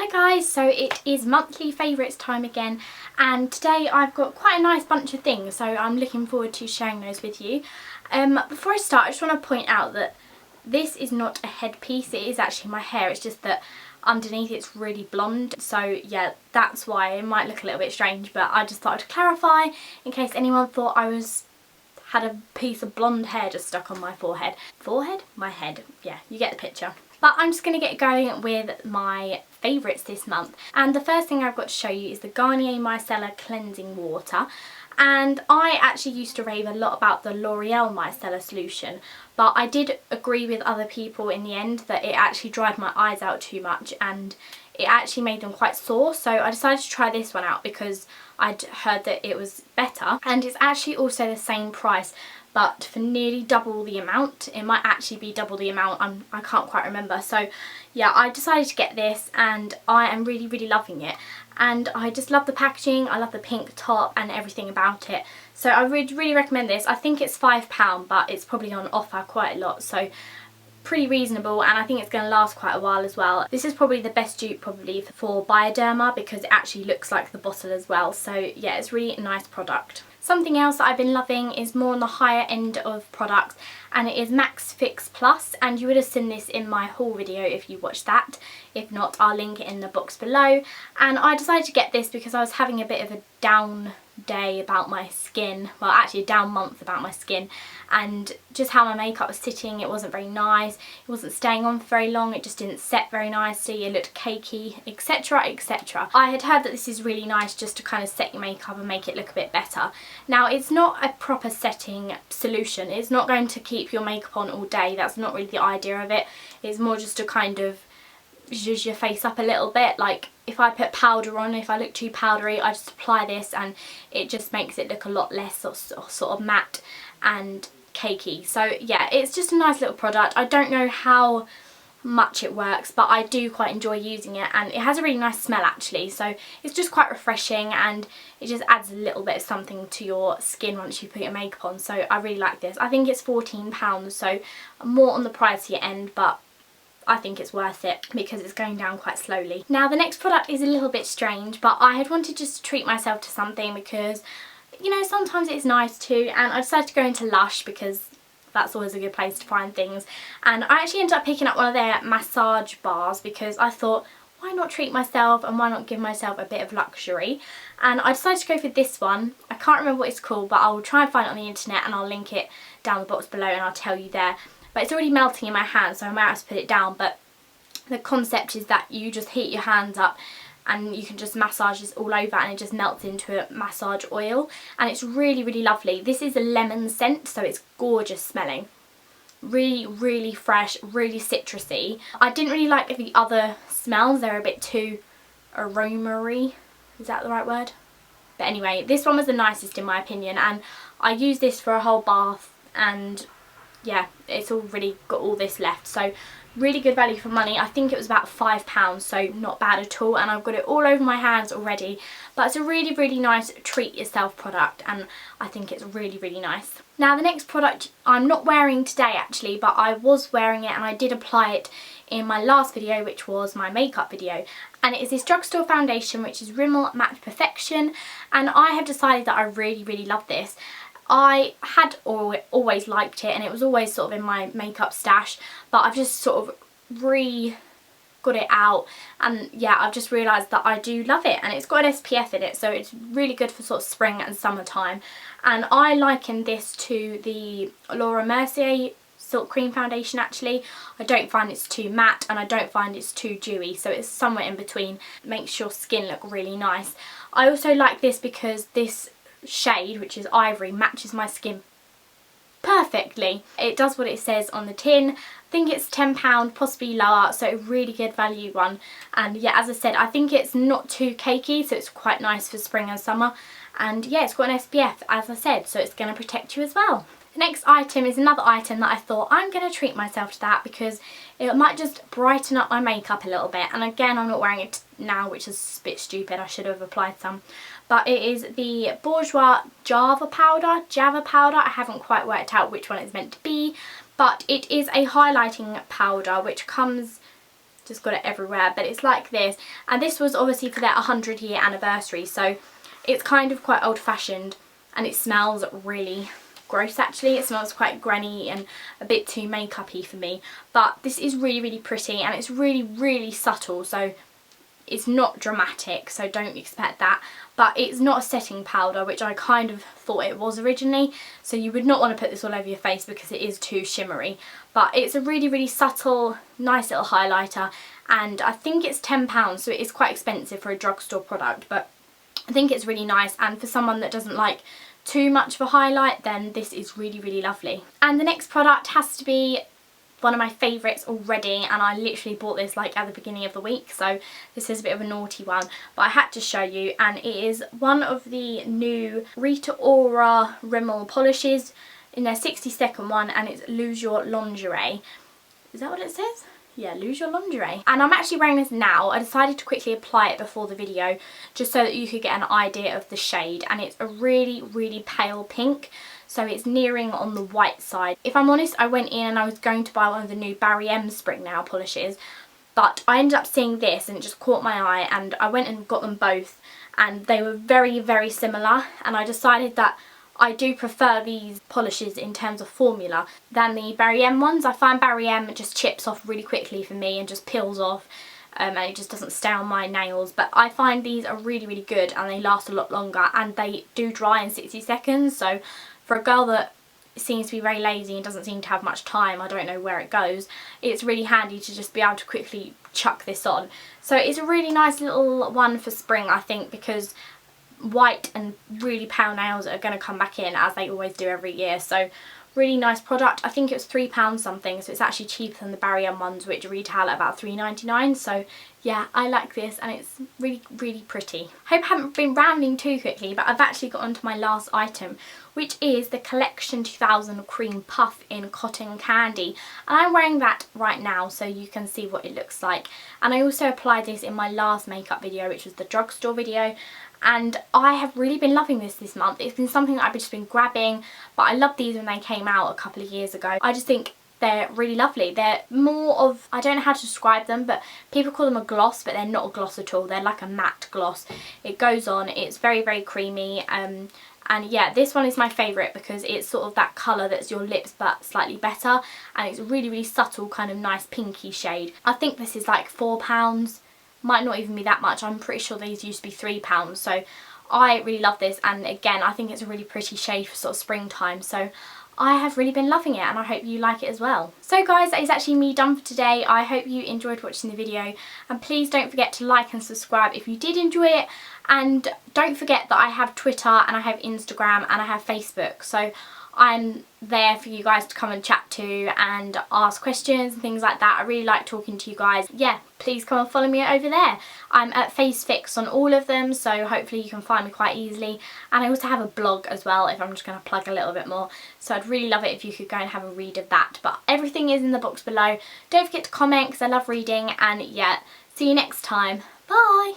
Hi guys, so it is monthly favourites time again, and today I've got quite a nice bunch of things, so I'm looking forward to sharing those with you. Before I start, I just want to point out that this is not a headpiece, it is actually my hair. It's just that underneath it's really blonde, so yeah, that's why it might look a little bit strange, but I just thought I'd clarify in case anyone thought I had a piece of blonde hair just stuck on my forehead. Forehead? My head. Yeah, you get the picture. But I'm just going to get going with my favourites this month. And the first thing I've got to show you is the Garnier Micellar Cleansing Water. And I actually used to rave a lot about the L'Oreal Micellar solution, but I did agree with other people in the end that it actually dried my eyes out too much and it actually made them quite sore, so I decided to try this one out because I'd heard that it was better, and it's actually also the same price but for nearly double the amount. It might actually be double the amount, I can't quite remember. So yeah, I decided to get this and I am really loving it, and I just love the packaging, I love the pink top and everything about it. So I would really recommend this. I think it's £5 but it's probably on offer quite a lot, so pretty reasonable, and I think it's going to last quite a while as well. This is probably the best dupe probably for Bioderma because it actually looks like the bottle as well, so yeah, it's really a nice product. Something else that I've been loving is more on the higher end of products, and it is Max Fix Plus, and you would have seen this in my haul video if you watched that. If not, I'll link it in the box below. And I decided to get this because I was having a bit of a down day about my skin, well actually a down month about my skin, and just how my makeup was sitting. It wasn't very nice, it wasn't staying on for very long, it just didn't set very nicely, it looked cakey, etc, etc. I had heard that this is really nice just to kind of set your makeup and make it look a bit better. Now it's not a proper setting solution, it's not going to keep your makeup on all day, that's not really the idea of it. It's more just to kind of zhuzh your face up a little bit. Like if I put powder on, if I look too powdery, I just apply this and it just makes it look a lot less sort of matte and cakey. So yeah, it's just a nice little product. I don't know how much it works, but I do quite enjoy using it, and it has a really nice smell actually, so it's just quite refreshing and it just adds a little bit of something to your skin once you put your makeup on. So I really like this. I think it's £14, so more on the pricier end, but I think it's worth it because it's going down quite slowly. Now the next product is a little bit strange, but I had wanted just to treat myself to something because, you know, sometimes it's nice to, and I decided to go into Lush because that's always a good place to find things. And I actually ended up picking up one of their massage bars because I thought, why not treat myself and why not give myself a bit of luxury? And I decided to go for this one. I can't remember what it's called, but I'll try and find it on the internet and I'll link it down the box below and I'll tell you there. But it's already melting in my hand, so I might have to put it down. But the concept is that you just heat your hands up and you can just massage this all over and it just melts into a massage oil, and it's really lovely. This is a lemon scent, so it's gorgeous smelling. Really fresh, really citrusy. I didn't really like the other smells, they're a bit too aroma-y. Is that the right word? But anyway, this one was the nicest in my opinion, and I used this for a whole bath, and yeah, it's already got all this left, so really good value for money. I think it was about £5, so not bad at all, and I've got it all over my hands already. But it's a really nice treat yourself product, and I think it's really nice. Now the next product I'm not wearing today actually, but I was wearing it and I did apply it in my last video, which was my makeup video, and it is this drugstore foundation which is Rimmel Matte Perfection, and I have decided that I really love this. I had always liked it and it was always sort of in my makeup stash, but I've just sort of got it out, and yeah, I've just realised that I do love it, and it's got an SPF in it, so it's really good for sort of spring and summertime. And I liken this to the Laura Mercier Silk Cream Foundation actually. I don't find it's too matte and I don't find it's too dewy, so it's somewhere in between. It makes your skin look really nice. I also like this because this shade, which is ivory, matches my skin perfectly. It does what it says on the tin. I think it's £10, possibly lower, so a really good value one. And yeah, as I said, I think it's not too cakey, so it's quite nice for spring and summer. And yeah, it's got an SPF, as I said, so it's going to protect you as well. The next item is another item that I thought I'm going to treat myself to that because it might just brighten up my makeup a little bit. And again, I'm not wearing it now, which is a bit stupid. I should have applied some. But it is the Bourjois Java powder. I haven't quite worked out which one it's meant to be. But it is a highlighting powder which comes just got it everywhere, but it's like this. And this was obviously for their 100-year anniversary, so it's kind of quite old-fashioned, and it smells really gross actually. It smells quite granny and a bit too makeup-y for me, but this is really, really pretty, and it's really, really subtle, so it's not dramatic, so don't expect that. But it's not a setting powder, which I kind of thought it was originally, so you would not want to put this all over your face because it is too shimmery. But it's a really, really subtle, nice little highlighter, and I think it's £10, so it is quite expensive for a drugstore product, but I think it's really nice, and for someone that doesn't like too much of a highlight, then this is really, really lovely. And the next product has to be one of my favourites already, and I literally bought this like at the beginning of the week, so this is a bit of a naughty one, but I had to show you, and it is one of the new Rita Ora Rimmel polishes in their 60-second one, and it's Lose Your Lingerie. Is that what it says? Yeah, Lose Your Lingerie. And I'm actually wearing this now. I decided to quickly apply it before the video just so that you could get an idea of the shade, and it's a really, really pale pink, so it's nearing on the white side. If I'm honest, I went in and I was going to buy one of the new Barry M Spring Nail polishes, but I ended up seeing this and it just caught my eye, and I went and got them both, and they were very, very similar, and I decided that I do prefer these polishes in terms of formula than the Barry M ones. I find Barry M just chips off really quickly for me and just peels off, and it just doesn't stay on my nails. But I find these are really, really good, and they last a lot longer, and they do dry in 60 seconds. So for a girl that seems to be very lazy and doesn't seem to have much time, I don't know where it goes, it's really handy to just be able to quickly chuck this on. So it's a really nice little one for spring, I think, because white and really pale nails are going to come back in, as they always do every year. So really nice product. I think it was £3 something, so it's actually cheaper than the Barry M ones, which retail at about £3.99. So yeah, I like this, and it's really, really pretty. Hope I haven't been rambling too quickly, but I've actually got onto my last item, which is the Collection 2000 Cream Puff in Cotton Candy, and I'm wearing that right now so you can see what it looks like. And I also applied this in my last makeup video, which was the drugstore video, and I have really been loving this month. It's been something that I've just been grabbing, but I loved these when they came out a couple of years ago. I just think they're really lovely. They're more of, I don't know how to describe them, but people call them a gloss, but they're not a gloss at all. They're like a matte gloss. It goes on, it's very, very creamy, and yeah, this one is my favourite because it's sort of that colour that's your lips but slightly better, and it's a really, really subtle kind of nice pinky shade. I think this is like £4. Might not even be that much. I'm pretty sure these used to be £3, so I really love this, and again I think it's a really pretty shade for sort of springtime, so I have really been loving it, and I hope you like it as well. So guys, that is actually me done for today. I hope you enjoyed watching the video, and please don't forget to like and subscribe if you did enjoy it, and don't forget that I have Twitter and I have Instagram and I have Facebook, so I'm there for you guys to come and chat to and ask questions and things like that. I really like talking to you guys. Yeah, please come and follow me over there. I'm at FaceFix on all of them, so hopefully you can find me quite easily. And I also have a blog as well, if I'm just going to plug a little bit more. So I'd really love it if you could go and have a read of that. But everything is in the box below. Don't forget to comment because I love reading. And yeah, see you next time. Bye!